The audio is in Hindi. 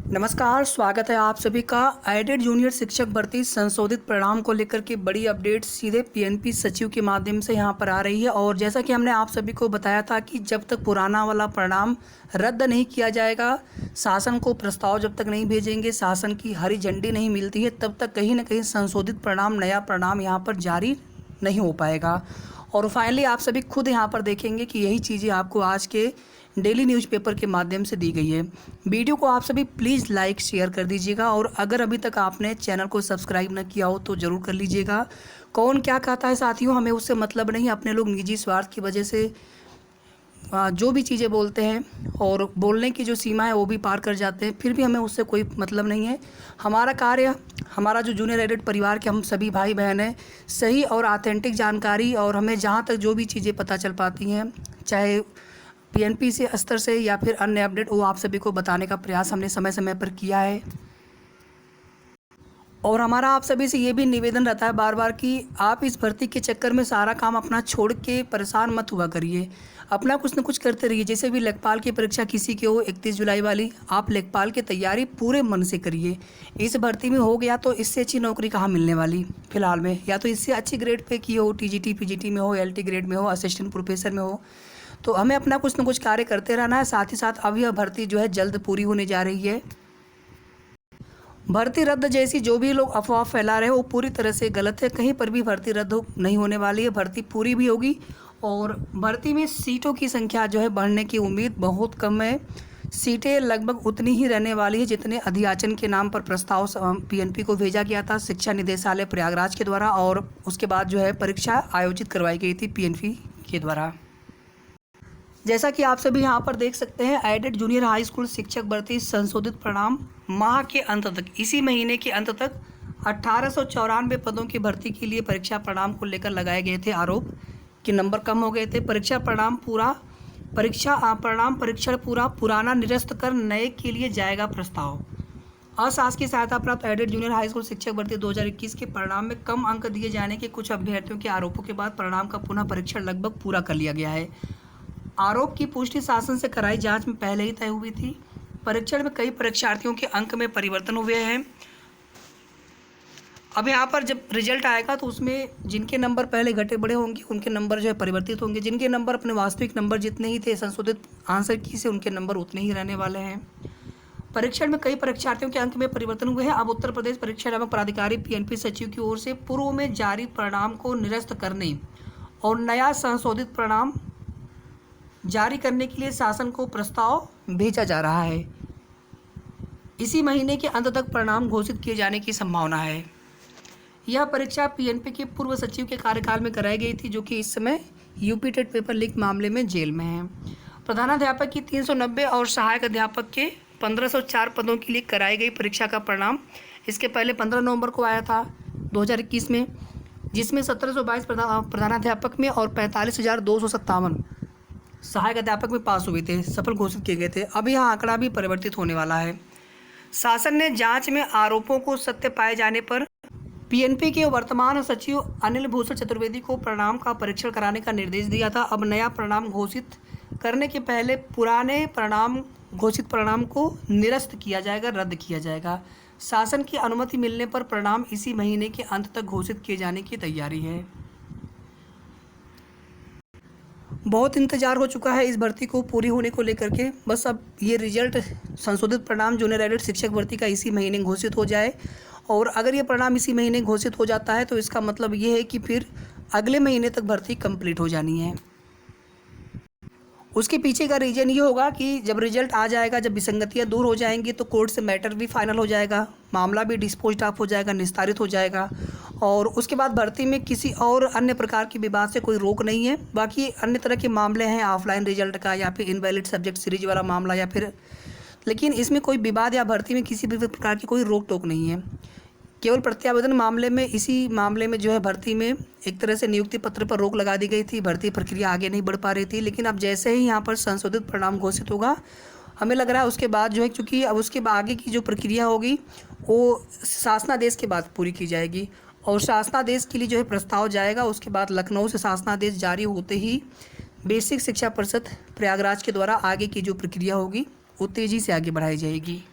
नमस्कार, स्वागत है आप सभी का। एडेड जूनियर शिक्षक भर्ती संशोधित परिणाम को लेकर के बड़ी अपडेट सीधे पीएनपी सचिव के माध्यम से यहां पर आ रही है। और जैसा कि हमने आप सभी को बताया था कि जब तक पुराना वाला परिणाम रद्द नहीं किया जाएगा, शासन को प्रस्ताव जब तक नहीं भेजेंगे, शासन की हरी झंडी नहीं मिलती है, तब तक कहीं ना कहीं संशोधित परिणाम, नया परिणाम यहाँ पर जारी नहीं हो पाएगा। और फाइनली आप सभी खुद यहाँ पर देखेंगे कि यही चीज़ें आपको आज के डेली न्यूज़पेपर के माध्यम से दी गई है। वीडियो को आप सभी प्लीज़ लाइक शेयर कर दीजिएगा और अगर अभी तक आपने चैनल को सब्सक्राइब न किया हो तो ज़रूर कर लीजिएगा। कौन क्या कहता है साथियों, हमें उससे मतलब नहीं। अपने लोग निजी स्वार्थ की वजह से जो भी चीज़ें बोलते हैं और बोलने की जो सीमा है वो भी पार कर जाते हैं, फिर भी हमें उससे कोई मतलब नहीं है। हमारा कार्य, हमारा जो जूनियर एडेड परिवार के हम सभी भाई बहन हैं, सही और ऑथेंटिक जानकारी और हमें जहाँ तक जो भी चीज़ें पता चल पाती हैं, चाहे पीएनपी से स्तर से या फिर अन्य अपडेट, वो आप सभी को बताने का प्रयास हमने समय समय पर किया है। और हमारा आप सभी से ये भी निवेदन रहता है बार बार कि आप इस भर्ती के चक्कर में सारा काम अपना छोड़ के परेशान मत हुआ करिए, अपना कुछ न कुछ करते रहिए। जैसे भी लेखपाल की परीक्षा किसी की हो 31 जुलाई वाली, आप लेखपाल की तैयारी पूरे मन से करिए। इस भर्ती में हो गया तो इससे अच्छी नौकरी कहाँ मिलने वाली फिलहाल में, या तो इससे अच्छी ग्रेड पे की हो, टीजीटी पीजीटी में हो, एलटी ग्रेड में हो, असिस्टेंट प्रोफेसर में हो। तो हमें अपना कुछ न कुछ कार्य करते रहना है। साथ ही साथ अब यह भर्ती जो है जल्द पूरी होने जा रही है। भर्ती रद्द जैसी जो भी लोग अफवाह फैला रहे हैं वो पूरी तरह से गलत है। कहीं पर भी भर्ती रद्द नहीं होने वाली है, भर्ती पूरी भी होगी। और भर्ती में सीटों की संख्या जो है बढ़ने की उम्मीद बहुत कम है। सीटें लगभग उतनी ही रहने वाली है जितने अधियाचन के नाम पर प्रस्ताव पीएनपी को भेजा गया था शिक्षा निदेशालय प्रयागराज के द्वारा, और उसके बाद जो है परीक्षा आयोजित करवाई गई थी पीएनपी के द्वारा। जैसा कि आप सभी यहाँ पर देख सकते हैं, एडेड जूनियर हाई स्कूल शिक्षक भर्ती संशोधित परिणाम माह के अंत तक, इसी महीने के अंत तक 1894 पदों की भर्ती के लिए परीक्षा परिणाम को लेकर लगाए गए थे आरोप कि नंबर कम हो गए थे। परीक्षा परिणाम परीक्षण पूरा पुराना निरस्त कर नए के लिए जाएगा प्रस्ताव। अशासकीय सहायता प्राप्त एडेड जूनियर हाई स्कूल शिक्षक भर्ती 2021 के परिणाम में कम अंक दिए जाने के कुछ अभ्यर्थियों के आरोपों के बाद परिणाम का पुनः परीक्षण लगभग पूरा कर लिया गया है। आरोप की पुष्टि शासन से कराई जांच में पहले ही तय हुई थी। परीक्षण में कई परीक्षार्थियों के अंक में परिवर्तन हुए हैं। अब यहाँ पर जब रिजल्ट आएगा तो उसमें जिनके नंबर पहले घटे बढ़े होंगे उनके नंबर जो है परिवर्तित होंगे। जिनके नंबर अपने वास्तविक नंबर जितने ही थे संशोधित आंसर की से, उनके नंबर उतने ही रहने वाले हैं। परीक्षण में कई परीक्षार्थियों के अंक में परिवर्तन हुए हैं। अब उत्तर प्रदेश परीक्षा एवं प्राधिकारी पीएनपी सचिव की ओर से पूर्व में जारी परिणाम को निरस्त करने और नया संशोधित परिणाम जारी करने के लिए शासन को प्रस्ताव भेजा जा रहा है। इसी महीने के अंत तक परिणाम घोषित किए जाने की संभावना है। यह परीक्षा पीएनपी के पूर्व सचिव के कार्यकाल में कराई गई थी, जो कि इस समय यूपी टेट पेपर लीक मामले में जेल में है। प्रधानाध्यापक की 390 और सहायक अध्यापक के 1504 पदों के लिए कराई गई परीक्षा का परिणाम इसके पहले 15 नवंबर को आया था 2021 में, जिसमें 1722 प्रधानाध्यापक में और 45,257 सहायक अध्यापक में पास हुए थे, सफल घोषित किए गए थे। अब यह आंकड़ा भी परिवर्तित होने वाला है। शासन ने जांच में आरोपों को सत्य पाए जाने पर पीएनपी के वर्तमान सचिव अनिल भूषण चतुर्वेदी को परिणाम का परीक्षण कराने का निर्देश दिया था। अब नया परिणाम घोषित करने के पहले पुराने घोषित परिणाम को निरस्त किया जाएगा, रद्द किया जाएगा। शासन की अनुमति मिलने पर परिणाम इसी महीने के अंत तक घोषित किए जाने की तैयारी है। बहुत इंतजार हो चुका है इस भर्ती को पूरी होने को लेकर के। बस अब ये रिजल्ट संशोधित परिणाम जूनियर एडेड शिक्षक भर्ती का इसी महीने घोषित हो जाए। और अगर ये परिणाम इसी महीने घोषित हो जाता है तो इसका मतलब ये है कि फिर अगले महीने तक भर्ती कंप्लीट हो जानी है। उसके पीछे का रीज़न ये होगा कि जब रिजल्ट आ जाएगा, जब विसंगतियाँ दूर हो जाएंगी तो कोर्ट से मैटर भी फाइनल हो जाएगा, मामला भी डिस्पोज ऑफ हो जाएगा, निस्तारित हो जाएगा। और उसके बाद भर्ती में किसी और अन्य प्रकार की विवाद से कोई रोक नहीं है। बाकी अन्य तरह के मामले हैं, ऑफलाइन रिजल्ट का या फिर इनवैलिड सब्जेक्ट सीरीज वाला मामला या फिर, लेकिन इसमें कोई विवाद या भर्ती में किसी भी प्रकार की कोई रोक टोक नहीं है। केवल प्रत्यावेदन मामले में, इसी मामले में जो है भर्ती में एक तरह से नियुक्ति पत्र पर रोक लगा दी गई थी, भर्ती प्रक्रिया आगे नहीं बढ़ पा रही थी। लेकिन अब जैसे ही यहाँ पर संशोधित परिणाम घोषित होगा, हमें लग रहा है उसके बाद जो है, क्योंकि अब उसके आगे की जो प्रक्रिया होगी वो शासनादेश के बाद पूरी की जाएगी और शासनादेश के लिए जो है प्रस्ताव जाएगा। उसके बाद लखनऊ से शासनादेश जारी होते ही बेसिक शिक्षा परिषद प्रयागराज के द्वारा आगे की जो प्रक्रिया होगी वो तेज़ी से आगे बढ़ाई जाएगी।